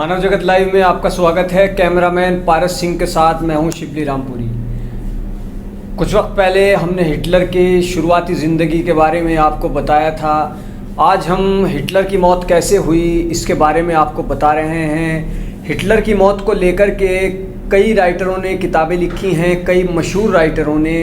मानव जगत लाइव में आपका स्वागत है। कैमरामैन पारस सिंह के साथ मैं हूं शिवली रामपुरी। कुछ वक्त पहले हमने हिटलर की शुरुआती ज़िंदगी के बारे में आपको बताया था। आज हम हिटलर की मौत कैसे हुई इसके बारे में आपको बता रहे हैं। हिटलर की मौत को लेकर के कई राइटरों ने किताबें लिखी हैं, कई मशहूर राइटरों ने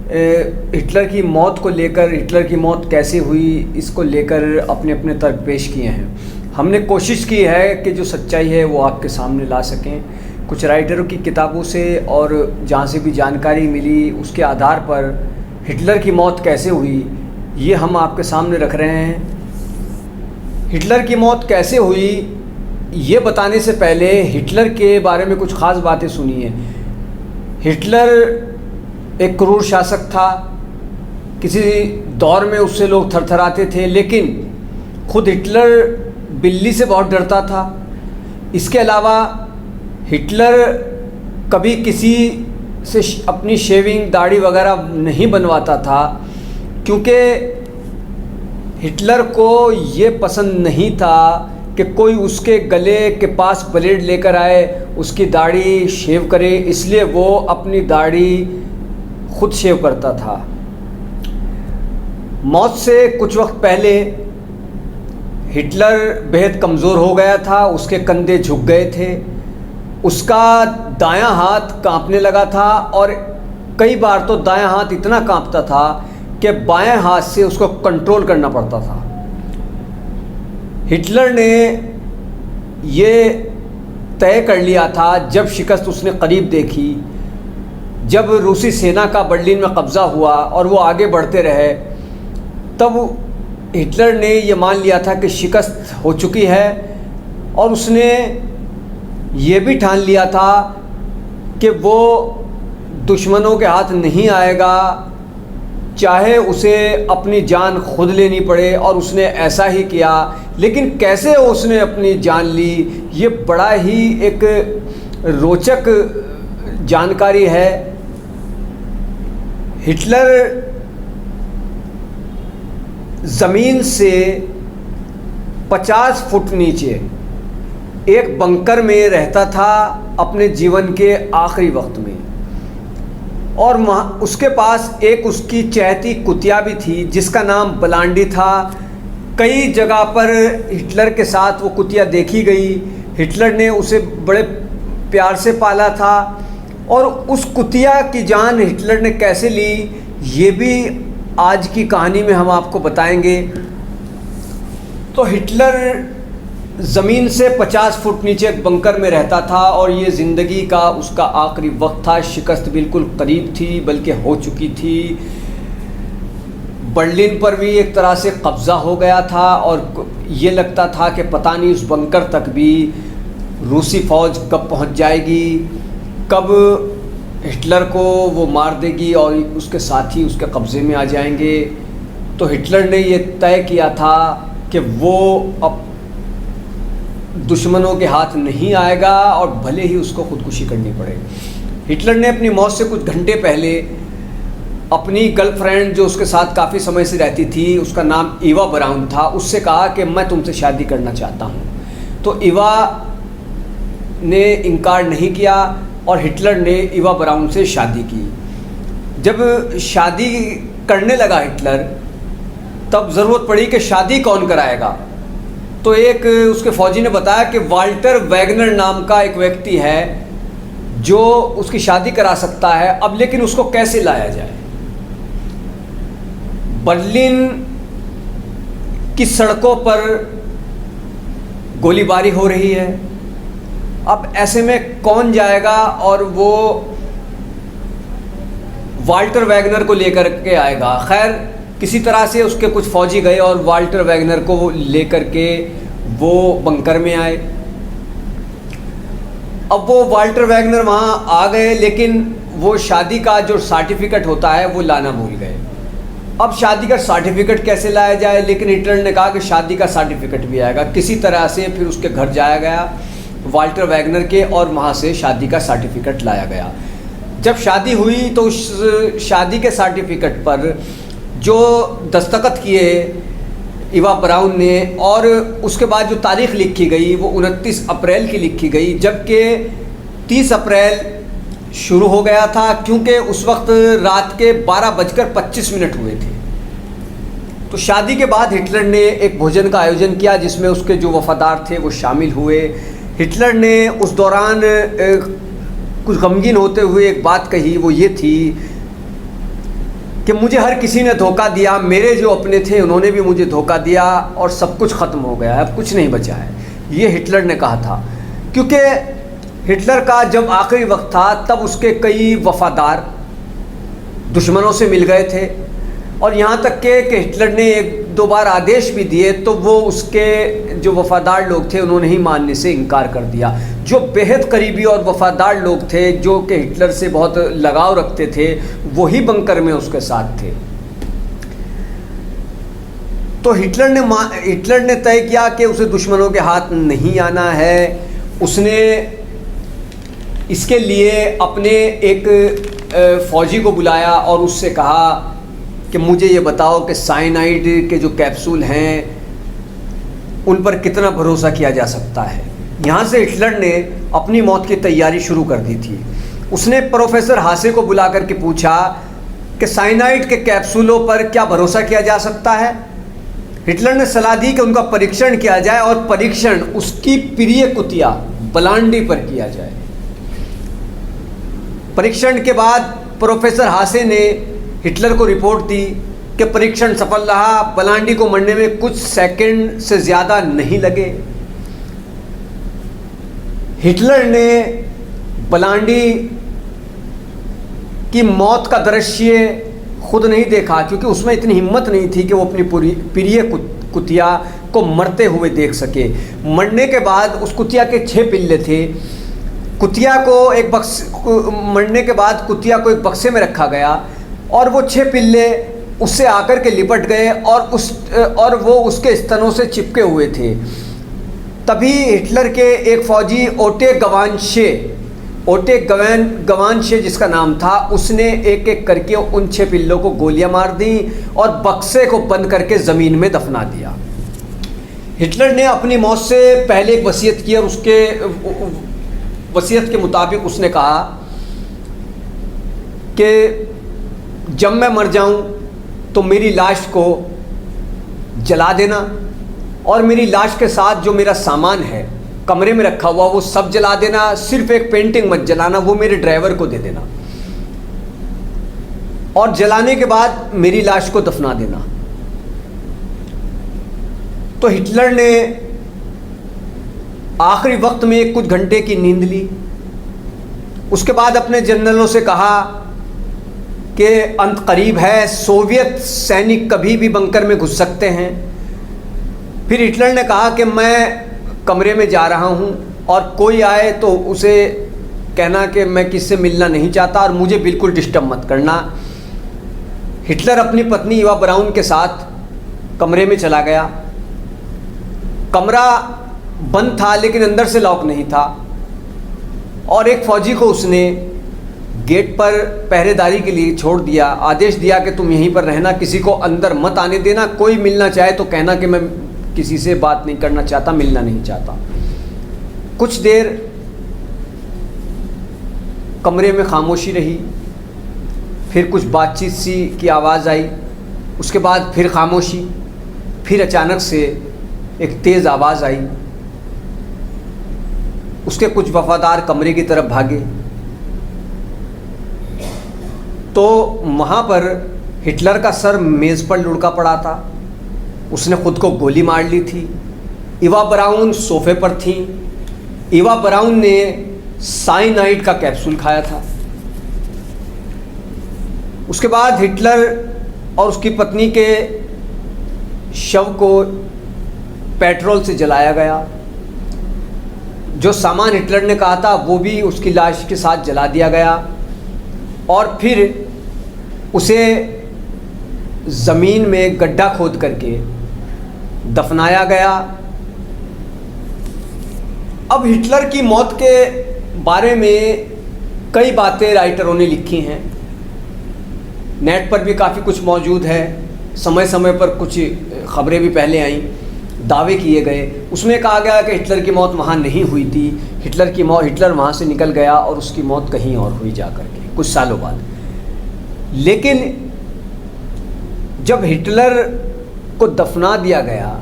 हिटलर की मौत को लेकर, हिटलर की मौत कैसे हुई इसको लेकर अपने अपने तर्क पेश किए हैं। हमने कोशिश की है कि जो सच्चाई है वो आपके सामने ला सकें। कुछ राइटरों की किताबों से और जहाँ से भी जानकारी मिली उसके आधार पर हिटलर की मौत कैसे हुई ये हम आपके सामने रख रहे हैं। हिटलर की मौत कैसे हुई ये बताने से पहले हिटलर के बारे में कुछ ख़ास बातें सुनिए। हिटलर एक क्रूर शासक था। किसी दौर में उससे लोग थरथराते थे, लेकिन खुद हिटलर बिल्ली से बहुत डरता था। इसके अलावा हिटलर कभी किसी से अपनी शेविंग, दाढ़ी वगैरह नहीं बनवाता था, क्योंकि हिटलर को ये पसंद नहीं था कि कोई उसके गले के पास ब्लेड लेकर आए, उसकी दाढ़ी शेव करे, इसलिए वो अपनी दाढ़ी खुद शेव करता था। मौत से कुछ वक्त पहले हिटलर बेहद कमज़ोर हो गया था, उसके कंधे झुक गए थे, उसका दायां हाथ कांपने लगा था और कई बार तो दायां हाथ इतना कांपता था कि बाएं हाथ से उसको कंट्रोल करना पड़ता था। हिटलर ने ये तय कर लिया था, जब शिकस्त उसने करीब देखी, जब रूसी सेना का बर्लिन में कब्ज़ा हुआ और वो आगे बढ़ते रहे, तब हिटलर ने ये मान लिया था कि शिकस्त हो चुकी है और उसने ये भी ठान लिया था कि वो दुश्मनों के हाथ नहीं आएगा, चाहे उसे अपनी जान खुद लेनी पड़े, और उसने ऐसा ही किया। लेकिन कैसे उसने अपनी जान ली ये बड़ा ही एक रोचक जानकारी है। हिटलर ज़मीन से 50 फुट नीचे एक बंकर में रहता था अपने जीवन के आखिरी वक्त में, और उसके पास एक उसकी चहती कुतिया भी थी जिसका नाम ब्लांडी था। कई जगह पर हिटलर के साथ वो कुतिया देखी गई। हिटलर ने उसे बड़े प्यार से पाला था, और उस कुतिया की जान हिटलर ने कैसे ली ये भी आज की कहानी में हम आपको बताएंगे। तो हिटलर ज़मीन से 50 फुट नीचे एक बंकर में रहता था और ये ज़िंदगी का उसका आखिरी वक्त था। शिकस्त बिल्कुल करीब थी, बल्कि हो चुकी थी। बर्लिन पर भी एक तरह से कब्ज़ा हो गया था और ये लगता था कि पता नहीं उस बंकर तक भी रूसी फ़ौज कब पहुंच जाएगी, कब हिटलर को वो मार देगी और उसके साथी उसके कब्ज़े में आ जाएंगे। तो हिटलर ने ये तय किया था कि वो अब दुश्मनों के हाथ नहीं आएगा और भले ही उसको खुदकुशी करनी पड़े। हिटलर ने अपनी मौत से कुछ घंटे पहले अपनी गर्लफ्रेंड, जो उसके साथ काफ़ी समय से रहती थी, उसका नाम इवा ब्राउन था, उससे कहा कि मैं तुमसे शादी करना चाहता हूँ। तो इवा ने इनकार नहीं किया और हिटलर ने इवा ब्राउन से शादी की। जब शादी करने लगा हिटलर, तब ज़रूरत पड़ी कि शादी कौन कराएगा। तो एक उसके फ़ौजी ने बताया कि वाल्टर वैगनर नाम का एक व्यक्ति है जो उसकी शादी करा सकता है। अब लेकिन उसको कैसे लाया जाए? बर्लिन की सड़कों पर गोलीबारी हो रही है। अब ऐसे में कौन जाएगा और वो वाल्टर वैगनर को लेकर के आएगा? खैर, किसी तरह से उसके कुछ फौजी गए और वाल्टर वैगनर को लेकर के वो बंकर में आए। अब वो वाल्टर वैगनर वहाँ आ गए, लेकिन वो शादी का जो सर्टिफिकेट होता है वो लाना भूल गए। अब शादी का सर्टिफिकेट कैसे लाया जाए? लेकिन हिटलर ने कहा कि शादी का सर्टिफिकेट भी आएगा। किसी तरह से फिर उसके घर जाया गया वाल्टर वैगनर के, और वहाँ से शादी का सर्टिफिकेट लाया गया। जब शादी हुई तो उस शादी के सर्टिफिकेट पर जो दस्तखत किए इवा ब्राउन ने, और उसके बाद जो तारीख लिखी गई वो 29 अप्रैल की लिखी गई, जबकि 30 अप्रैल शुरू हो गया था, क्योंकि उस वक्त रात के 12:25 हुए थे। तो शादी के बाद हिटलर ने एक भोजन का आयोजन किया जिसमें उसके जो वफादार थे वो शामिल हुए। हिटलर ने उस दौरान कुछ गमगीन होते हुए एक बात कही, वो ये थी कि मुझे हर किसी ने धोखा दिया, मेरे जो अपने थे उन्होंने भी मुझे धोखा दिया और सब कुछ ख़त्म हो गया, अब कुछ नहीं बचा है, ये हिटलर ने कहा था। क्योंकि हिटलर का जब आखिरी वक्त था तब उसके कई वफादार दुश्मनों से मिल गए थे, और यहाँ तक कि हिटलर ने 1-2 बार आदेश भी दिए तो वो उसके जो वफादार लोग थे उन्होंने ही मानने से इनकार कर दिया। जो बेहद करीबी और वफादार लोग थे जो कि हिटलर से बहुत लगाव रखते थे वही बंकर में उसके साथ थे। तो हिटलर ने तय किया कि उसे दुश्मनों के हाथ नहीं आना है। उसने इसके लिए अपने एक फ़ौजी को बुलाया और उससे कहा कि मुझे ये बताओ कि साइनाइड के जो कैप्सूल हैं उन पर कितना भरोसा किया जा सकता है। यहाँ से हिटलर ने अपनी मौत की तैयारी शुरू कर दी थी। उसने प्रोफेसर हासे को बुला करके पूछा कि साइनाइड के कैप्सूलों पर क्या भरोसा किया जा सकता है। हिटलर ने सलाह दी कि उनका परीक्षण किया जाए और परीक्षण उसकी प्रिय कुतिया बलांडी पर किया जाए। परीक्षण के बाद प्रोफेसर हासे ने हिटलर को रिपोर्ट दी कि परीक्षण सफल रहा, बलांडी को मरने में कुछ सेकंड से ज़्यादा नहीं लगे। हिटलर ने बलांडी की मौत का दृश्य खुद नहीं देखा क्योंकि उसमें इतनी हिम्मत नहीं थी कि वो अपनी प्रिय कुतिया को मरते हुए देख सके। मरने के बाद उस कुतिया के 6 पिल्ले थे। मरने के बाद कुतिया को एक बक्से में रखा गया और वो 6 पिल्ले उससे आकर के लिपट गए और वो उसके स्तनों से चिपके हुए थे। तभी हिटलर के एक फौजी ओटे गवानशे जिसका नाम था, उसने एक एक करके उन 6 पिल्लों को गोलियां मार दी और बक्से को बंद करके ज़मीन में दफना दिया। हिटलर ने अपनी मौत से पहले एक वसीयत की और उसके वसीयत के मुताबिक उसने कहा कि जब मैं मर जाऊं तो मेरी लाश को जला देना और मेरी लाश के साथ जो मेरा सामान है कमरे में रखा हुआ वो सब जला देना, सिर्फ एक पेंटिंग मत जलाना, वो मेरे ड्राइवर को दे देना और जलाने के बाद मेरी लाश को दफना देना। तो हिटलर ने आखिरी वक्त में कुछ घंटे की नींद ली। उसके बाद अपने जनरलों से कहा कि अंत करीब है, सोवियत सैनिक कभी भी बंकर में घुस सकते हैं। फिर हिटलर ने कहा कि मैं कमरे में जा रहा हूं और कोई आए तो उसे कहना कि मैं किससे मिलना नहीं चाहता और मुझे बिल्कुल डिस्टर्ब मत करना। हिटलर अपनी पत्नी इवा ब्राउन के साथ कमरे में चला गया। कमरा बंद था लेकिन अंदर से लॉक नहीं था और एक फौजी को उसने गेट पर पहरेदारी के लिए छोड़ दिया। आदेश दिया कि तुम यहीं पर रहना, किसी को अंदर मत आने देना, कोई मिलना चाहे तो कहना कि मैं किसी से बात नहीं करना चाहता, मिलना नहीं चाहता। कुछ देर कमरे में खामोशी रही, फिर कुछ बातचीत सी की आवाज़ आई, उसके बाद फिर खामोशी, फिर अचानक से एक तेज़ आवाज़ आई। उसके कुछ वफादार कमरे की तरफ भागे तो वहाँ पर हिटलर का सर मेज़ पर लुढ़का पड़ा था। उसने खुद को गोली मार ली थी। इवा ब्राउन सोफे पर थी। इवा ब्राउन ने साइनाइड का कैप्सूल खाया था। उसके बाद हिटलर और उसकी पत्नी के शव को पेट्रोल से जलाया गया। जो सामान हिटलर ने कहा था वो भी उसकी लाश के साथ जला दिया गया और फिर उसे ज़मीन में गड्ढा खोद करके दफनाया गया। अब हिटलर की मौत के बारे में कई बातें राइटरों ने लिखी हैं। नेट पर भी काफ़ी कुछ मौजूद है। समय समय पर कुछ खबरें भी पहले आईं, दावे किए गए। उसमें कहा गया कि हिटलर की मौत वहाँ नहीं हुई थी, हिटलर वहाँ से निकल गया और उसकी मौत कहीं और हुई जा करके कुछ सालों बाद। लेकिन जब हिटलर को दफना दिया गया,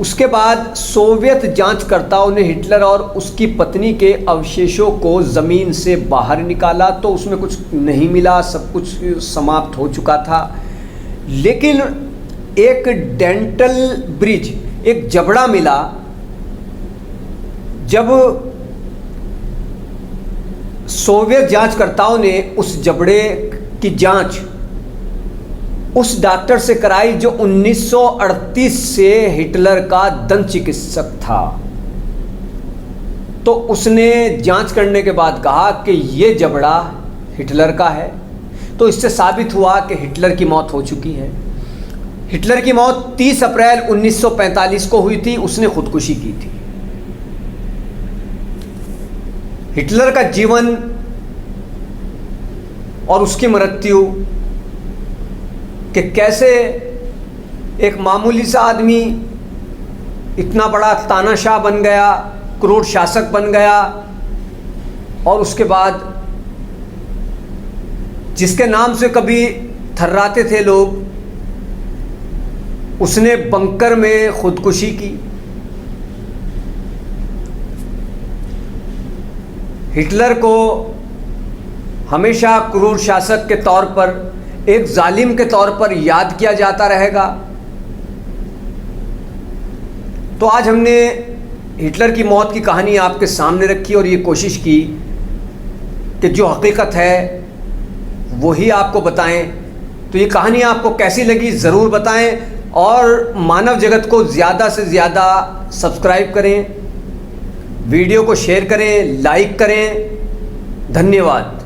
उसके बाद सोवियत जांचकर्ताओं ने हिटलर और उसकी पत्नी के अवशेषों को ज़मीन से बाहर निकाला तो उसमें कुछ नहीं मिला, सब कुछ समाप्त हो चुका था। लेकिन एक डेंटल ब्रिज, एक जबड़ा मिला। जब सोवियत जांचकर्ताओं ने उस जबड़े की जांच उस डॉक्टर से कराई जो 1938 से हिटलर का दंत चिकित्सक था, तो उसने जांच करने के बाद कहा कि ये जबड़ा हिटलर का है। तो इससे साबित हुआ कि हिटलर की मौत हो चुकी है। हिटलर की मौत 30 अप्रैल 1945 को हुई थी, उसने खुदकुशी की थी। हिटलर का जीवन और उसकी मृत्यु कि कैसे एक मामूली सा आदमी इतना बड़ा तानाशाह बन गया, क्रूर शासक बन गया, और उसके बाद जिसके नाम से कभी थर्राते थे लोग, उसने बंकर में खुदकुशी की। हिटलर को हमेशा क्रूर शासक के तौर पर, एक जालिम के तौर पर याद किया जाता रहेगा। तो आज हमने हिटलर की मौत की कहानी आपके सामने रखी और ये कोशिश की कि जो हकीकत है वही आपको बताएं। तो ये कहानी आपको कैसी लगी ज़रूर बताएं और मानव जगत को ज़्यादा से ज़्यादा सब्सक्राइब करें, वीडियो को शेयर करें, लाइक करें। धन्यवाद।